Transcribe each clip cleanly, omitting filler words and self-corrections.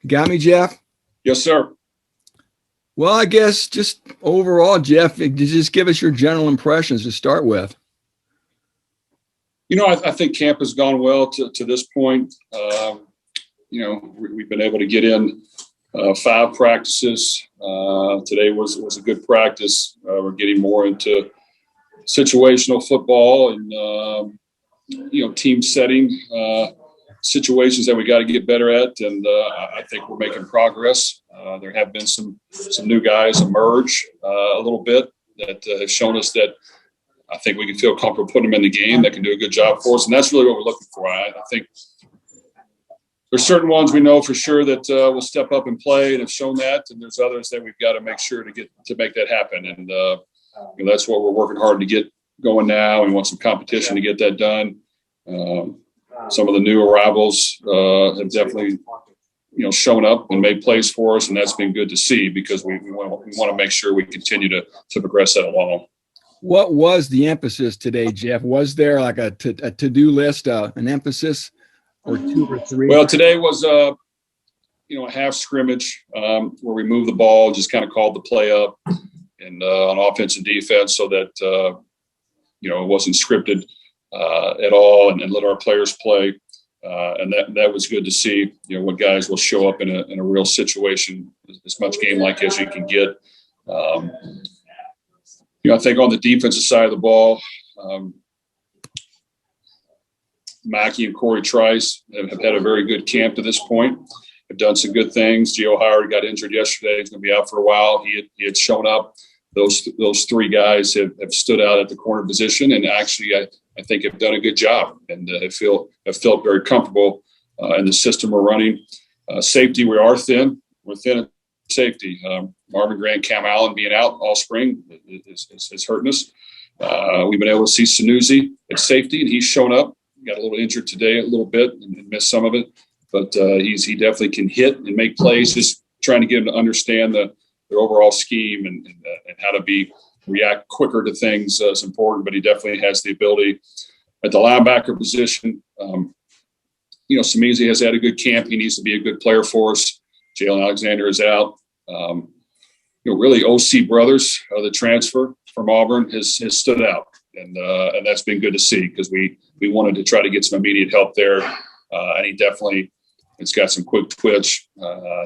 Got me, Jeff? Yes, sir. Well, I guess just overall, Jeff, just give us your general impressions to start with. I think camp has gone well to this point. We've been able to get in 5 practices. Today was a good practice. We're getting more into situational football and, team setting situations that we got to get better at. And I think we're making progress. There have been some new guys emerge a little bit that have shown us that I think we can feel comfortable putting them in the game that can do a good job for us. And that's really what we're looking for. I think there's certain ones we know for sure that will step up and play and have shown that. And there's others that we've got to make sure to make that happen. And that's what we're working hard to get going now. We want some competition to get that done. Some of the new arrivals have definitely, shown up and made plays for us. And that's been good to see because we want to make sure we continue to progress that along. What was the emphasis today, Jeff? Was there like a to-do list, an emphasis or 2 or 3? Well, today was, a half scrimmage where we moved the ball, just kind of called the play up and on offense and defense so that, it wasn't scripted at all and let our players play. And that was good to see, what guys will show up in a real situation, as much game-like as you can get. I think on the defensive side of the ball, Mackey and Corey Trice have had a very good camp to this point. Have done some good things. Gio Howard got injured yesterday. He's going to be out for a while. He had shown up. Those 3 guys have stood out at the corner position, and actually I think have done a good job and have felt very comfortable in the system we're running. Safety, we are thin. We're thin at safety. Marvin Grant, Cam Allen being out all spring is hurting us. We've been able to see Sanusi at safety, and he's shown up. Got a little injured today a little bit and missed some of it, but he definitely can hit and make plays. Just trying to get him to understand the overall scheme and how to react quicker to things is important, but he definitely has the ability. At the linebacker position, Samizi has had a good camp. He needs to be a good player for us. Jalen Alexander is out. Really OC Brothers, the transfer from Auburn, has stood out. And that's been good to see because we wanted to try to get some immediate help there. And he definitely has got some quick twitch.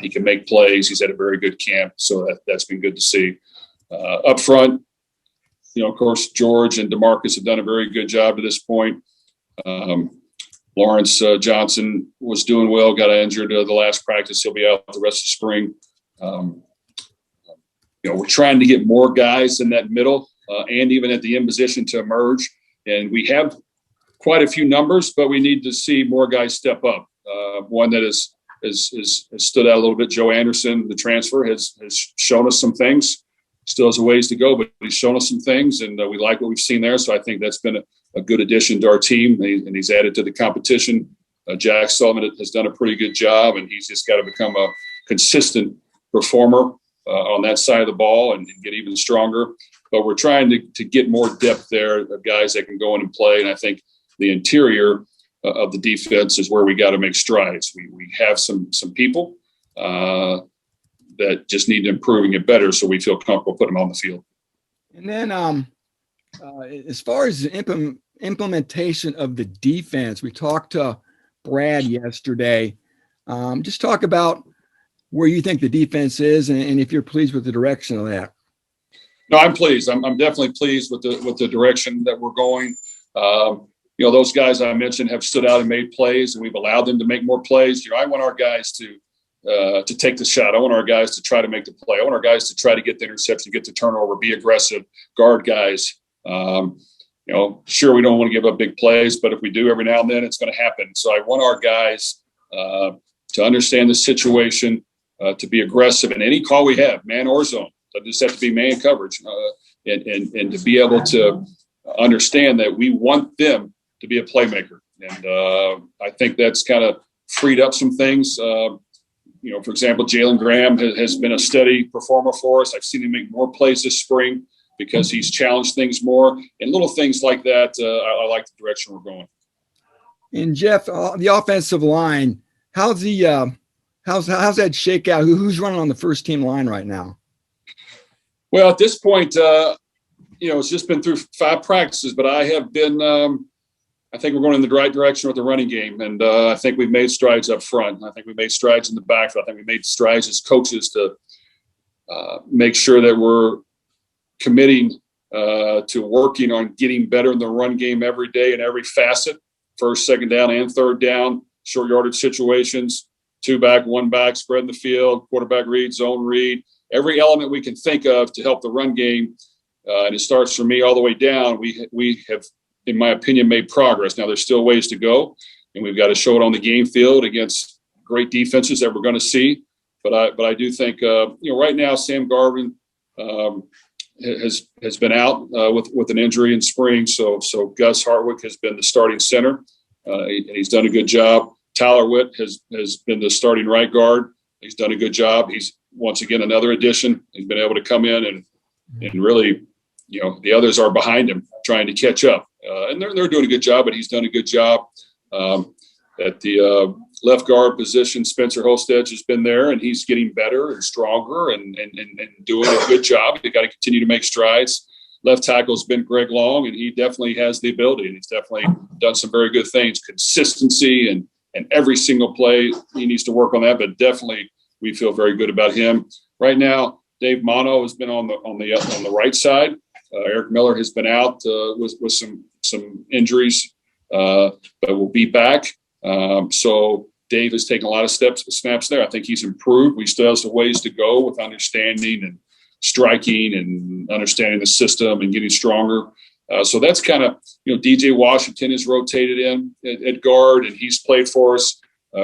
He can make plays. He's had a very good camp. So that's been good to see. Up front, of course, George and DeMarcus have done a very good job to this point. Lawrence Johnson was doing well, got injured the last practice. He'll be out the rest of spring. We're trying to get more guys in that middle and even at the end position to emerge. And we have quite a few numbers, but we need to see more guys step up. One that has stood out a little bit, Joe Anderson, the transfer, has shown us some things. Still has a ways to go, but he's shown us some things, and we like what we've seen there. So I think that's been a good addition to our team, and he's added to the competition. Jack Sullivan has done a pretty good job, and he's just got to become a consistent performer on that side of the ball and get even stronger. But we're trying to get more depth there of guys that can go in and play, and I think the interior of the defense is where we got to make strides. We have some people that just need to improve and get better, so we feel comfortable putting them on the field. And then as far as the implementation of the defense, we talked to Brad yesterday. Just talk about where you think the defense is and if you're pleased with the direction of that. No, I'm pleased. I'm definitely pleased with the direction that we're going. Those guys I mentioned have stood out and made plays, and we've allowed them to make more plays. I want our guys to take the shot. I want our guys to try to make the play. I want our guys to try to get the interception, get the turnover, be aggressive, guard guys. Sure, we don't want to give up big plays, but if we do every now and then, it's going to happen. So I want our guys to understand the situation, to be aggressive in any call we have, man or zone. So just have to be man coverage and to be able to understand that we want them to be a playmaker. And I think that's kind of freed up some things. For example, Jalen Graham has been a steady performer for us. I've seen him make more plays this spring because he's challenged things more. And little things like that, I like the direction we're going. And, Jeff, the offensive line, how's How's that shake out? Who's running on the first team line right now? Well, at this point, it's just been through 5 practices, but I have been. I think we're going in the right direction with the running game, and I think we've made strides up front. I think we made strides in the backfield. I think we made strides as coaches to make sure that we're committing to working on getting better in the run game every day in every facet: first, second down, and third down, short yardage situations, 2 back, 1 back, spreading the field, quarterback read, zone read, every element we can think of to help the run game. And it starts from me all the way down. We have, in my opinion, made progress. Now, there's still ways to go, and we've got to show it on the game field against great defenses that we're going to see. But I do think, right now, Sam Garvin has been out with an injury in spring. So Gus Hartwick has been the starting center, and he's done a good job. Tyler Witt has been the starting right guard. He's done a good job. He's, once again, another addition. He's been able to come in and really, the others are behind him trying to catch up. And they're doing a good job, but he's done a good job. At the left guard position, Spencer Holstead has been there, and he's getting better and stronger and doing a good job. They got to continue to make strides. Left tackle's been Greg Long, and he definitely has the ability, and he's definitely done some very good things. Consistency and every single play, he needs to work on that, but definitely we feel very good about him. Right now, Dave Mono has been on the right side. Eric Miller has been out with some injuries, but will be back. So Dave has taken a lot of snaps there. I think he's improved. We still have some ways to go with understanding and striking and understanding the system and getting stronger. So that's kind of, DJ Washington is rotated in at guard, and he's played for us.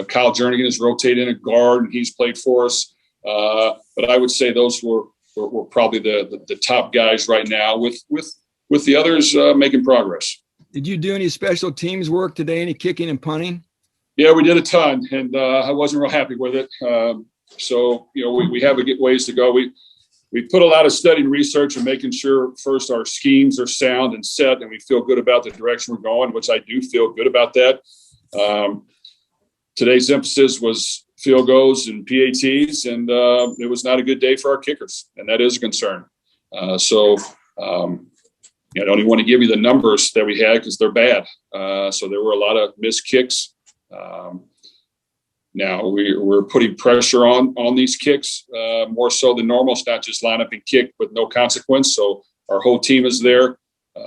Kyle Jernigan is rotated in at guard, and he's played for us. But I would say those were probably the top guys right now, with the others making progress. Did you do any special teams work today? Any kicking and punting? Yeah, we did a ton, and I wasn't real happy with it. So we have a ways to go. We put a lot of study and research and making sure first our schemes are sound and set, and we feel good about the direction we're going, which I do feel good about that. Today's emphasis was field goals and PATs, and it was not a good day for our kickers, and that is a concern. I don't even want to give you the numbers that we had because they're bad. So there were a lot of missed kicks. Now we're putting pressure on these kicks more so than normal. It's not just line up and kick with no consequence. So our whole team is there.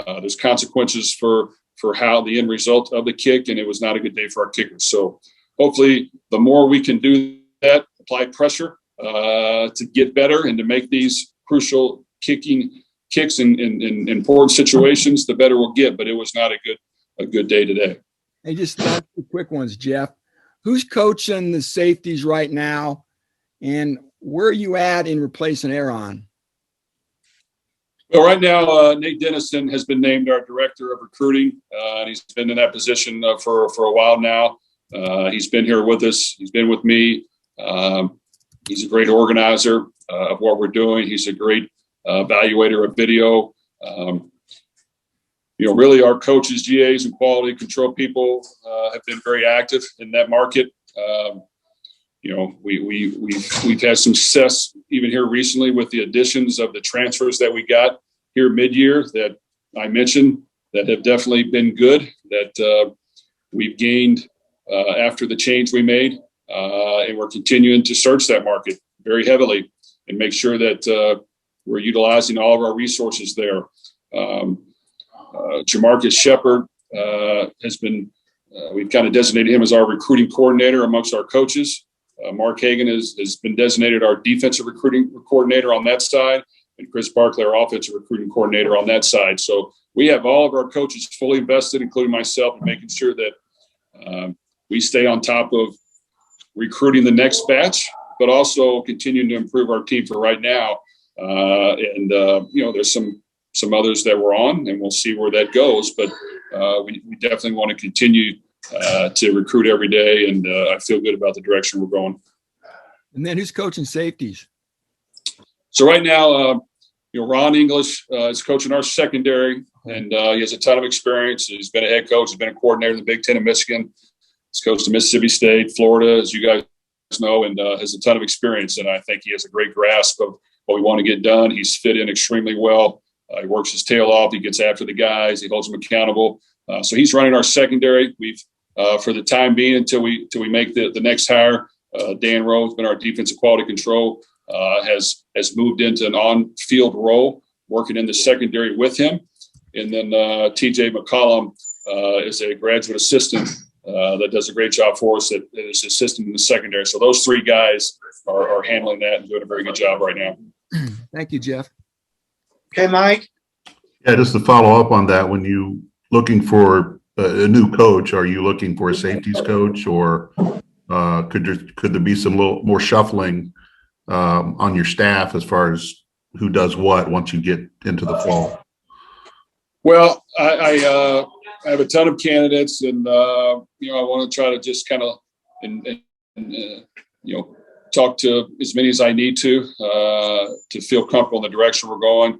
There's consequences for how the end result of the kick, and it was not a good day for our kickers. So hopefully the more we can do that, apply pressure to get better and to make these crucial kicks in important situations, the better we'll get. But it was not a good day today. Hey, just 2 quick ones, Jeff. Who's coaching the safeties right now, and where are you at in replacing Aaron? Well, right now, Nate Dennison has been named our director of recruiting, and he's been in that position for a while now. He's been here with us. He's been with me. He's a great organizer of what we're doing. He's a great evaluator of video. Really our coaches, GAs, and quality control people have been very active in that market. We've had some success even here recently with the additions of the transfers that we got here mid-year that I mentioned that have definitely been good, that we've gained after the change we made. And we're continuing to search that market very heavily and make sure that we're utilizing all of our resources there. Jamarcus Shepard has been, we've kind of designated him as our recruiting coordinator amongst our coaches. Mark Hagan has been designated our defensive recruiting coordinator on that side, and Chris Barkley, our offensive recruiting coordinator on that side. So we have all of our coaches fully invested, including myself, in making sure that we stay on top of recruiting the next batch, but also continuing to improve our team for right now. There's some others that we're on, and we'll see where that goes. But we definitely want to continue to recruit every day, and I feel good about the direction we're going. And then who's coaching safeties? So right now, Ron English is coaching our secondary, and he has a ton of experience. He's been a head coach. He's been a coordinator in the Big Ten of Michigan. He's coached at Mississippi State, Florida, as you guys Fresno and has a ton of experience. And I think he has a great grasp of what we want to get done. He's fit in extremely well. He works his tail off. He gets after the guys. He holds them accountable. So he's running our secondary. We've, for the time being, until we make the next hire, Dan Rowe has been our defensive quality control, has moved into an on-field role, working in the secondary with him. And then TJ McCollum is a graduate assistant that does a great job for us, that is assistant in the secondary. So those three guys are handling that and doing a very good job right now. Thank you, Jeff. Okay, Mike. Yeah, just to follow up on that, when you looking for a new coach, are you looking for a safeties coach, or could there be some little more shuffling on your staff as far as who does what once you get into the fall? Well, I have a ton of candidates, and I want to try to just kind of talk to as many as I need to feel comfortable in the direction we're going.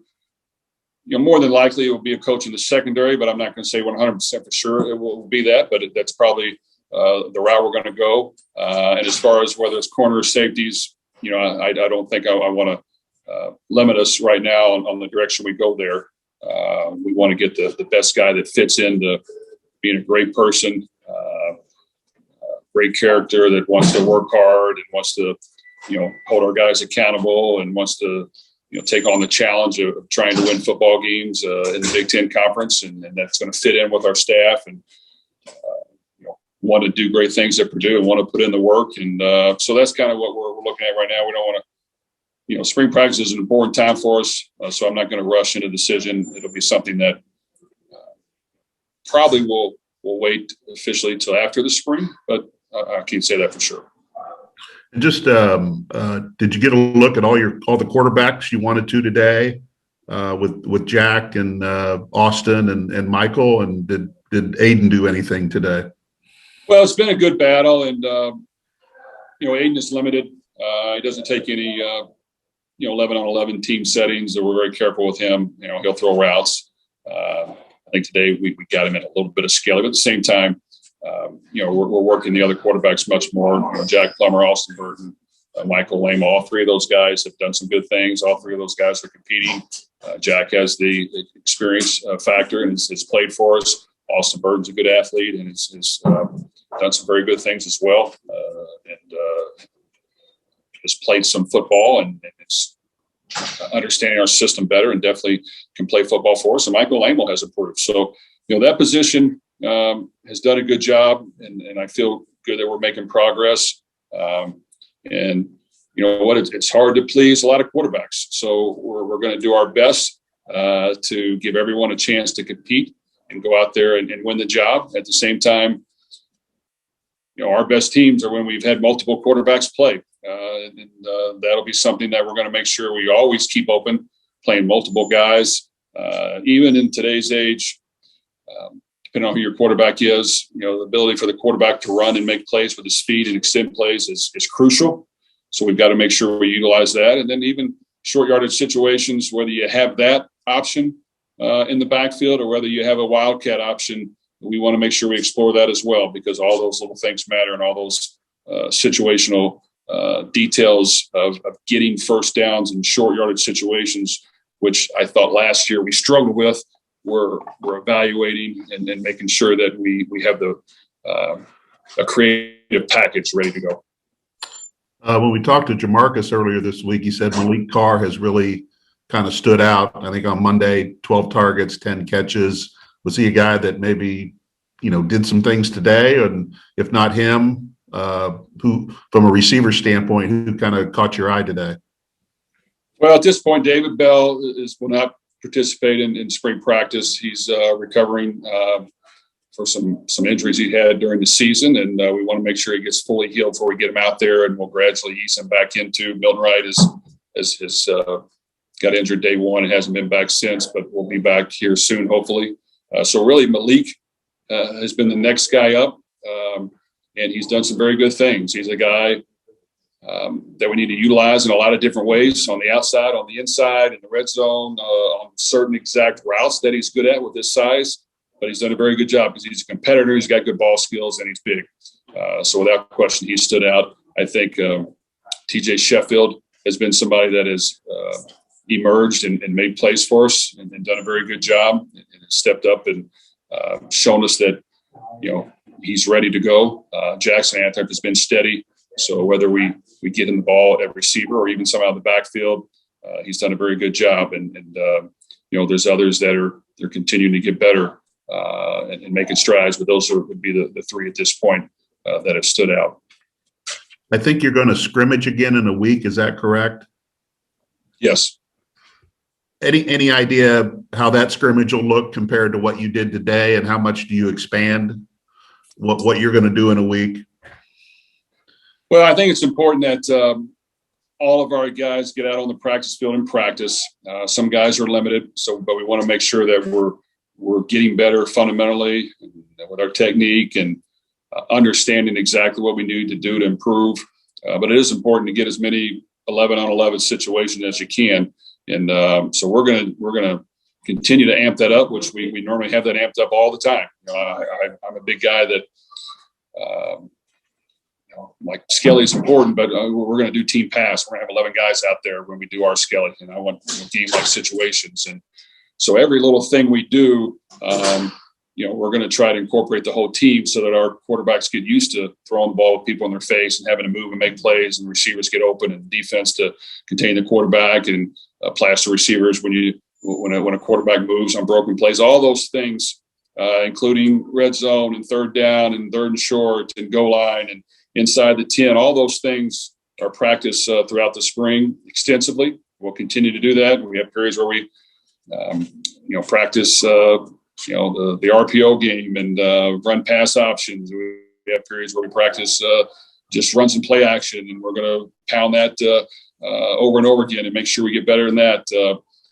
More than likely it will be a coach in the secondary, but I'm not going to say 100% for sure it will be that, but that's probably the route we're going to go. And as far as whether it's corner or safeties, I don't think I want to limit us right now on the direction we go there. We want to get the best guy that fits into being a great person, great character that wants to work hard and wants to, hold our guys accountable and wants to, take on the challenge of trying to win football games in the Big Ten Conference, and that's going to fit in with our staff and want to do great things at Purdue and want to put in the work. And so that's kind of what we're looking at right now. We don't want to, spring practice is an important time for us, so I'm not going to rush into a decision. It'll be something that probably will wait officially till after the spring, but I can't say that for sure. And just did you get a look at all the quarterbacks you wanted to today with Jack and Austin and Michael? And did Aiden do anything today? Well, it's been a good battle, and Aiden is limited. He doesn't take any 11-on-11 team settings, so we're very careful with him. He'll throw routes. I think today we got him at a little bit of scale, but at the same time, we're working the other quarterbacks much more. Jack Plummer, Austin Burton, Michael Lame, all three of those guys have done some good things. All three of those guys are competing. Jack has the experience factor and has played for us. Austin Burton's a good athlete and has done some very good things as well, and has played some football and it's understanding our system better and definitely can play football for us. And Michael Lame has improved. So, that position has done a good job, and I feel good that we're making progress. And it's hard to please a lot of quarterbacks. So we're going to do our best to give everyone a chance to compete and go out there and win the job. At the same time, our best teams are when we've had multiple quarterbacks play. And that'll be something that we're going to make sure we always keep open, playing multiple guys. Even in today's age, depending on who your quarterback is, the ability for the quarterback to run and make plays with his feet and extend plays is crucial. So we've got to make sure we utilize that. And then even short yardage situations, whether you have that option in the backfield or whether you have a wildcat option, we want to make sure we explore that as well, because all those little things matter and all those situational details of getting first downs in short yardage situations, which I thought last year we struggled with. We're evaluating and making sure that we have a creative package ready to go. When we talked to Jamarcus earlier this week, he said Malik Carr has really kind of stood out. I think on Monday, 12 targets, 10 catches. Was he a guy that maybe, did some things today? And if not him, who, from a receiver standpoint, who kind of caught your eye today? Well, at this point, David Bell will not participate in spring practice. He's recovering for some injuries he had during the season, and we want to make sure he gets fully healed before we get him out there, and we'll gradually ease him back into. Milton Wright has got injured day one and hasn't been back since, but we'll be back here soon, hopefully. So really, Malik has been the next guy up, and he's done some very good things. He's a guy that we need to utilize in a lot of different ways, on the outside, on the inside, in the red zone, on certain exact routes that he's good at with his size. But he's done a very good job because he's a competitor. He's got good ball skills and he's big. So without question, he stood out. I think TJ Sheffield has been somebody that has emerged and made plays for us and done a very good job and stepped up and shown us that, he's ready to go. Jackson Anthrop has been steady. So whether we get him the ball at receiver or even somehow in the backfield, he's done a very good job. And there's others that they're continuing to get better and making strides, but those would be the three at this point that have stood out. I think you're going to scrimmage again in a week. Is that correct? Yes. Any idea how that scrimmage will look compared to what you did today, and how much do you expand what you're going to do in a week? Well, I think it's important that all of our guys get out on the practice field and practice. Some guys are limited, but we want to make sure that we're getting better fundamentally with our technique and understanding exactly what we need to do to improve. But it is important to get as many 11-on-11 situations as you can. And so we're gonna continue to amp that up, which we normally have that amped up all the time. I'm a big guy that like Skelly is important, but we're going to do team pass. We're going to have 11 guys out there when we do our Skelly, and I want game-like situations. And so every little thing we do, we're going to try to incorporate the whole team so that our quarterbacks get used to throwing the ball with people in their face and having to move and make plays, and receivers get open, and defense to contain the quarterback and plaster receivers when a quarterback moves on broken plays. All those things, including red zone and third down and third and short and goal line and inside the 10, all those things are practiced throughout the spring extensively. We'll continue to do that. We have periods where we, practice, the RPO game and run pass options. We have periods where we practice just runs and play action, and we're going to pound that over and over again and make sure we get better than that.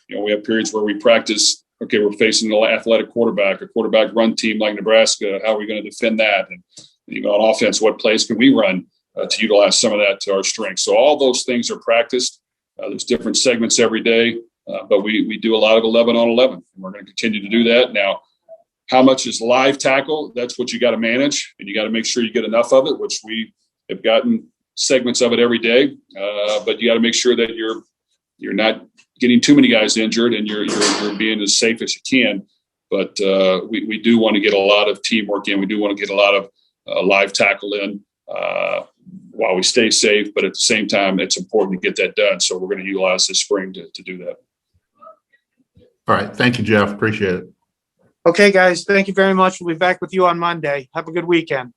We have periods where we practice, okay, we're facing an athletic quarterback, a quarterback run team like Nebraska. How are we going to defend that? And even on offense, what plays can we run to utilize some of that to our strength? So all those things are practiced. There's different segments every day, but we do a lot of 11-on-11, and we're going to continue to do that. Now, how much is live tackle? That's what you got to manage, and you got to make sure you get enough of it, which we have gotten segments of it every day. But you got to make sure that you're not getting too many guys injured, and you're being as safe as you can. But we do want to get a lot of teamwork in. We do want to get a lot of live tackle in while we stay safe, but at the same time, it's important to get that done. So we're going to utilize this spring to do that. All right. Thank you, Jeff. Appreciate it. Okay, guys, thank you very much. We'll be back with you on Monday. Have a good weekend.